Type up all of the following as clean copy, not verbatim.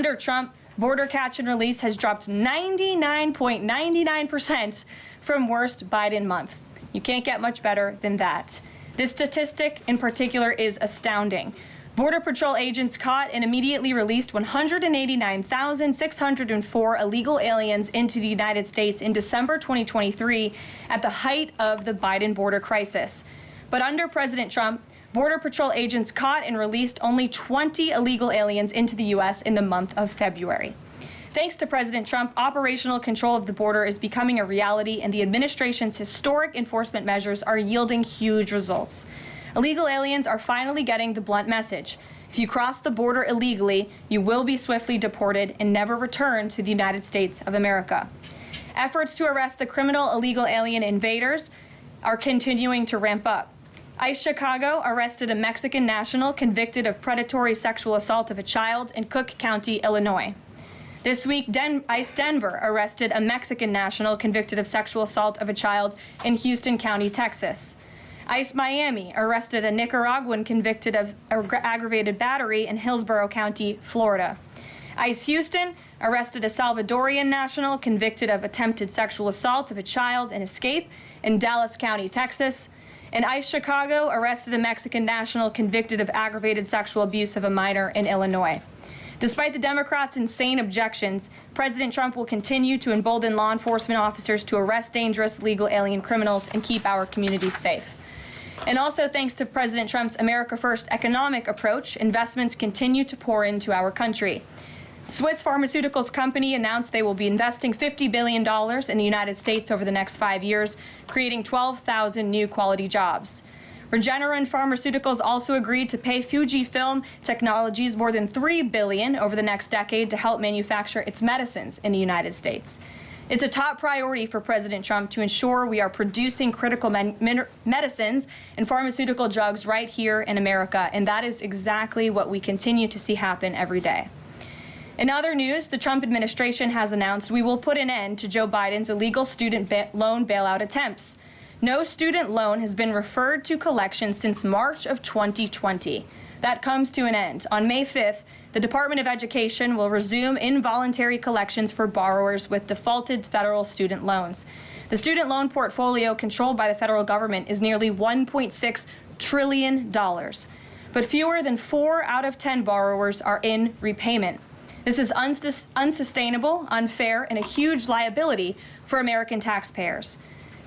Under Trump, border catch and release has dropped 99.99% from worst Biden month. You can't get much better than that. This statistic in particular is astounding. Border Patrol agents caught and immediately released 189,604 illegal aliens into the United States in December 2023 at the height of the Biden border crisis. But under President Trump, Border Patrol agents caught and released only 20 illegal aliens into the U.S. in the month of February. Thanks to President Trump, operational control of the border is becoming a reality, and the administration's historic enforcement measures are yielding huge results. Illegal aliens are finally getting the blunt message. If you cross the border illegally, you will be swiftly deported and never return to the United States of America. Efforts to arrest the criminal illegal alien invaders are continuing to ramp up. ICE Chicago arrested a Mexican national convicted of predatory sexual assault of a child in Cook County, Illinois. This week, ICE Denver arrested a Mexican national convicted of sexual assault of a child in Houston County, Texas. ICE Miami arrested a Nicaraguan convicted of aggravated battery in Hillsborough County, Florida. ICE Houston arrested a Salvadorian national convicted of attempted sexual assault of a child and escape in Dallas County, Texas. And ICE Chicago arrested a Mexican national convicted of aggravated sexual abuse of a minor in Illinois. Despite the Democrats' insane objections, President Trump will continue to embolden law enforcement officers to arrest dangerous legal alien criminals and keep our communities safe. And also thanks to President Trump's America First economic approach, investments continue to pour into our country. Swiss pharmaceuticals company announced they will be investing $50 billion in the United States over the next 5 years, creating 12,000 new quality jobs. Regeneron Pharmaceuticals also agreed to pay Fujifilm Technologies more than $3 billion over the next decade to help manufacture its medicines in the United States. It's a top priority for President Trump to ensure we are producing critical medicines and pharmaceutical drugs right here in America, and that is exactly what we continue to see happen every day. In other news, the Trump administration has announced we will put an end to Joe Biden's illegal student loan bailout attempts. No student loan has been referred to collection since March of 2020. That comes to an end. On May 5th, the Department of Education will resume involuntary collections for borrowers with defaulted federal student loans. The student loan portfolio controlled by the federal government is nearly $1.6 trillion, but fewer than 4 out of 10 borrowers are in repayment. This is unsustainable, unfair, and a huge liability for American taxpayers.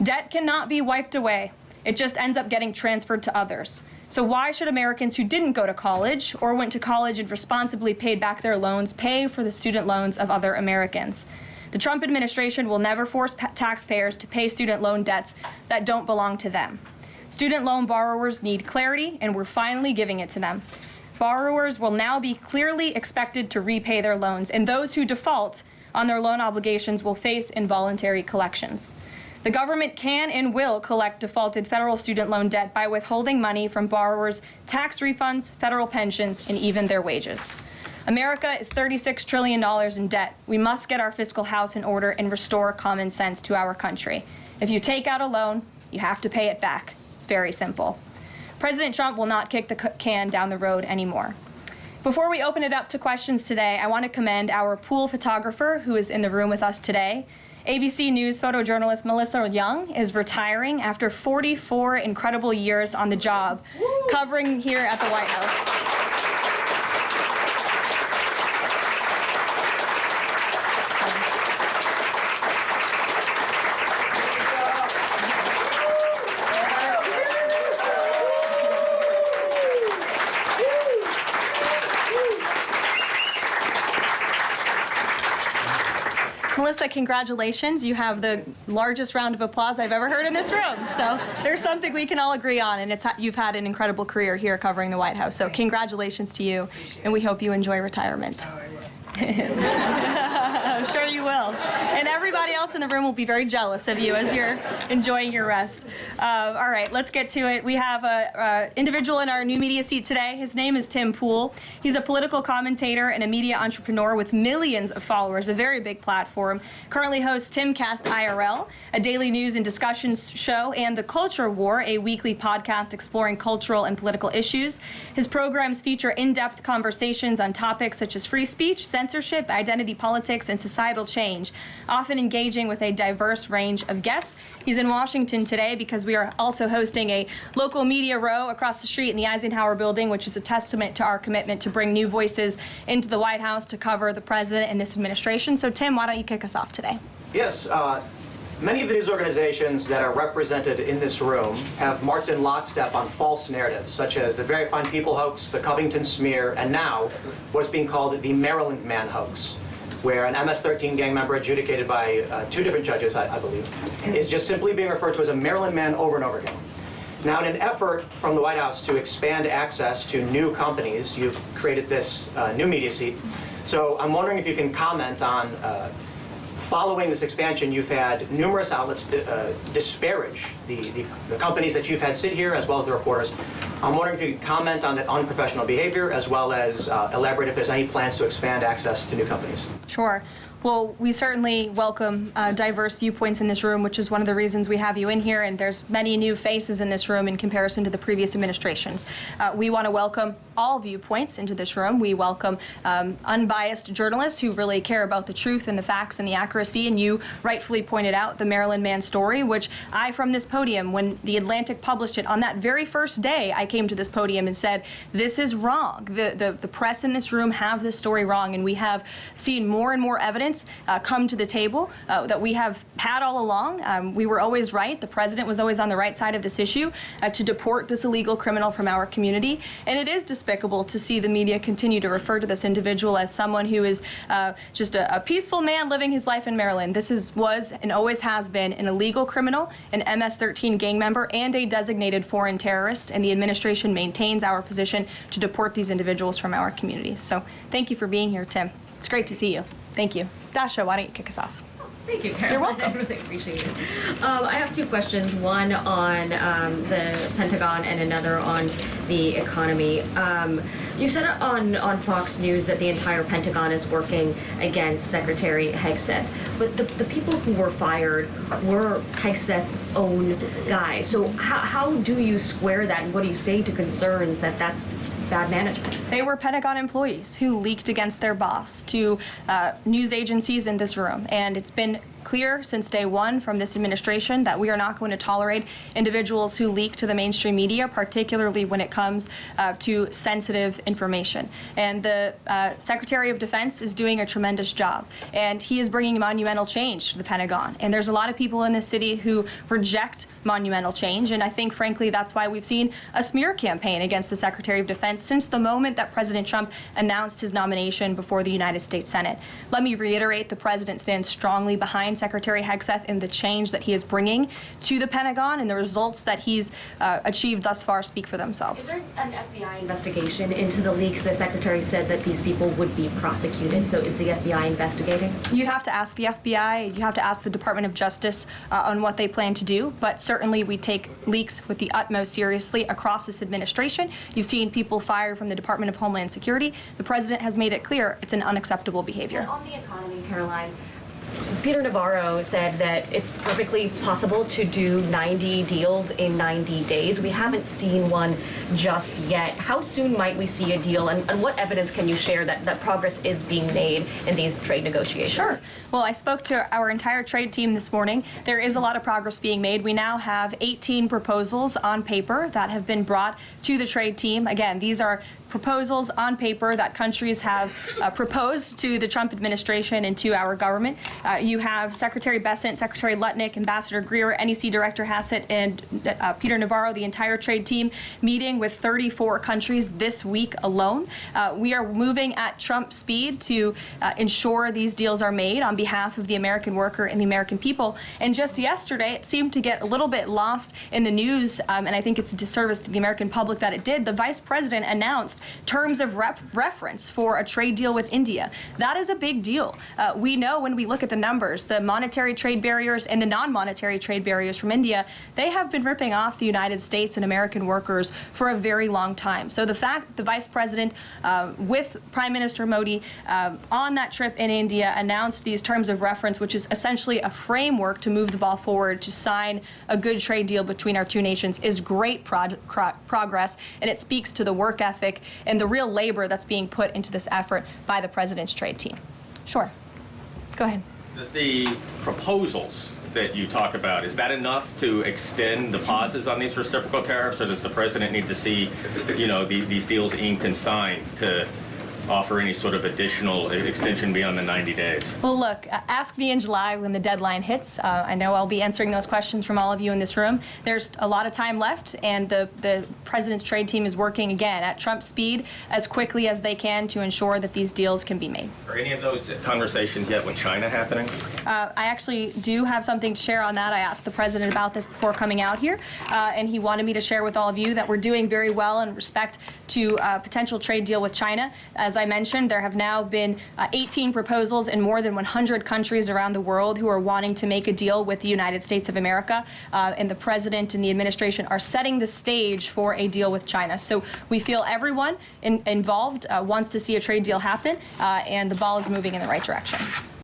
Debt cannot be wiped away. It just ends up getting transferred to others. So why should Americans who didn't go to college or went to college and responsibly paid back their loans pay for the student loans of other Americans? The Trump administration will never force taxpayers to pay student loan debts that don't belong to them. Student loan borrowers need clarity, and we're finally giving it to them. Borrowers will now be clearly expected to repay their loans, and those who default on their loan obligations will face involuntary collections. The government can and will collect defaulted federal student loan debt by withholding money from borrowers, tax refunds, federal pensions, and even their wages. America is $36 trillion in debt. We must get our fiscal house in order and restore common sense to our country. If you take out a loan, you have to pay it back. It's very simple. President Trump will not kick the can down the road anymore. Before we open it up to questions today, I want to commend our pool photographer who is in the room with us today. ABC News photojournalist Melissa Young is retiring after 44 incredible years on the job, covering here at the White House. Melissa, congratulations. You have the largest round of applause I've ever heard in this room. So there's something we can all agree on, and it's you've had an incredible career here covering the White House. So congratulations to you, and we hope you enjoy retirement. Sure you will. And everybody else in the room will be very jealous of you as you're enjoying your rest. All right, let's get to it. We have an individual in our new media seat today. His name is Tim Pool. He's a political commentator and a media entrepreneur with millions of followers, a very big platform. Currently hosts Timcast IRL, a daily news and discussions show, and The Culture War, a weekly podcast exploring cultural and political issues. His programs feature in-depth conversations on topics such as free speech, censorship, identity politics, and societal change, often engaging with a diverse range of guests. He's in Washington today because we are also hosting a local media row across the street in the Eisenhower building, which is a testament to our commitment to bring new voices into the White House to cover the president and this administration. So, Tim, why don't you kick us off today? Yes. Many of the news organizations that are represented in this room have marched in lockstep on false narratives, such as the Very Fine People hoax, the Covington smear, and now what's being called the Maryland Man hoax, where an MS-13 gang member adjudicated by 2 different judges, I believe, is just simply being referred to as a Maryland man over and over again. Now, in an effort from the White House to expand access to new companies, you've created this new media seat. So I'm wondering if you can comment on following this expansion, you've had numerous outlets disparage the companies that you've had sit here, as well as the reporters. I'm wondering if you could comment on that unprofessional behavior, as well as elaborate if there's any plans to expand access to new companies. Sure. Well, we certainly welcome diverse viewpoints in this room, which is one of the reasons we have you in here, and there's many new faces in this room in comparison to the previous administrations. We want to welcome all viewpoints into this room. We welcome unbiased journalists who really care about the truth and the facts and the accuracy, and you rightfully pointed out the Maryland Man story, which I, from this podium, when The Atlantic published it on that very first day, I came to this podium and said, this is wrong. The press in this room have this story wrong, and we have seen more and more evidence come to the table that we have had all along. We were always right. The president was always on the right side of this issue to deport this illegal criminal from our community. And it is despicable to see the media continue to refer to this individual as someone who is just a peaceful man living his life in Maryland. This was and always has been an illegal criminal, an MS-13 gang member, and a designated foreign terrorist. And the administration maintains our position to deport these individuals from our communities. So thank you for being here, Tim. It's great to see you. Thank you. Dasha, why don't you kick us off? Thank you, Karoline. You're welcome. I really appreciate it. I have 2 questions, one on the Pentagon and another on the economy. You said on Fox News that the entire Pentagon is working against Secretary Hegseth, but the people who were fired were Hegseth's own guys. So how do you square that, and what do you say to concerns that that's bad management? They were Pentagon employees who leaked against their boss to news agencies in this room, and it's been clear since day one from this administration that we are not going to tolerate individuals who leak to the mainstream media, particularly when it comes to sensitive information. And the Secretary of Defense is doing a tremendous job, and he is bringing monumental change to the Pentagon. And there's a lot of people in this city who reject monumental change, and I think, frankly, that's why we've seen a smear campaign against the Secretary of Defense since the moment that President Trump announced his nomination before the United States Senate. Let me reiterate, the president stands strongly behind Secretary Hegseth in the change that he is bringing to the Pentagon, and the results that he's achieved thus far speak for themselves. Is there an FBI investigation into the leaks? The Secretary said that these people would be prosecuted, so is the FBI investigating? You'd have to ask the FBI, you have to ask the Department of Justice on what they plan to do, but certainly we take leaks with the utmost seriously across this administration. You've seen people fired from the Department of Homeland Security. The president has made it clear it's an unacceptable behavior. And on the economy, Karoline, Peter Navarro said that it's perfectly possible to do 90 deals in 90 days. We haven't seen one just yet. How soon might we see a deal, and what evidence can you share that progress is being made in these trade negotiations? Sure. Well, I spoke to our entire trade team this morning. There is a lot of progress being made. We now have 18 proposals on paper that have been brought to the trade team. Again, these are proposals on paper that countries have proposed to the Trump administration and to our government. You have Secretary Bessent, Secretary Lutnick, Ambassador Greer, NEC Director Hassett, and Peter Navarro, the entire trade team, meeting with 34 countries this week alone. We are moving at Trump speed to ensure these deals are made on behalf of the American worker and the American people. And just yesterday, it seemed to get a little bit lost in the news, and I think it's a disservice to the American public that it did. The Vice President announced terms of reference for a trade deal with India. That is a big deal. We know when we look at the numbers, the monetary trade barriers and the non-monetary trade barriers from India, they have been ripping off the United States and American workers for a very long time. So the fact that the Vice President with Prime Minister Modi on that trip in India announced these terms of reference, which is essentially a framework to move the ball forward to sign a good trade deal between our two nations, is great progress, and it speaks to the work ethic and the real labor that's being put into this effort by the President's trade team. Sure. Go ahead. Does the proposals that you talk about, is that enough to extend the pauses on these reciprocal tariffs, or does the President need to see, these deals inked and signed to offer any sort of additional extension beyond the 90 days? Well, look, ask me in July when the deadline hits. I know I'll be answering those questions from all of you in this room. There's a lot of time left, and the President's trade team is working, again, at Trump speed as quickly as they can to ensure that these deals can be made. Are any of those conversations yet with China happening? I actually do have something to share on that. I asked the President about this before coming out here, and he wanted me to share with all of you that we're doing very well in respect to a potential trade deal with China. As I mentioned, there have now been 18 proposals in more than 100 countries around the world who are wanting to make a deal with the United States of America, and the President and the administration are setting the stage for a deal with China. So we feel everyone involved wants to see a trade deal happen, and the ball is moving in the right direction.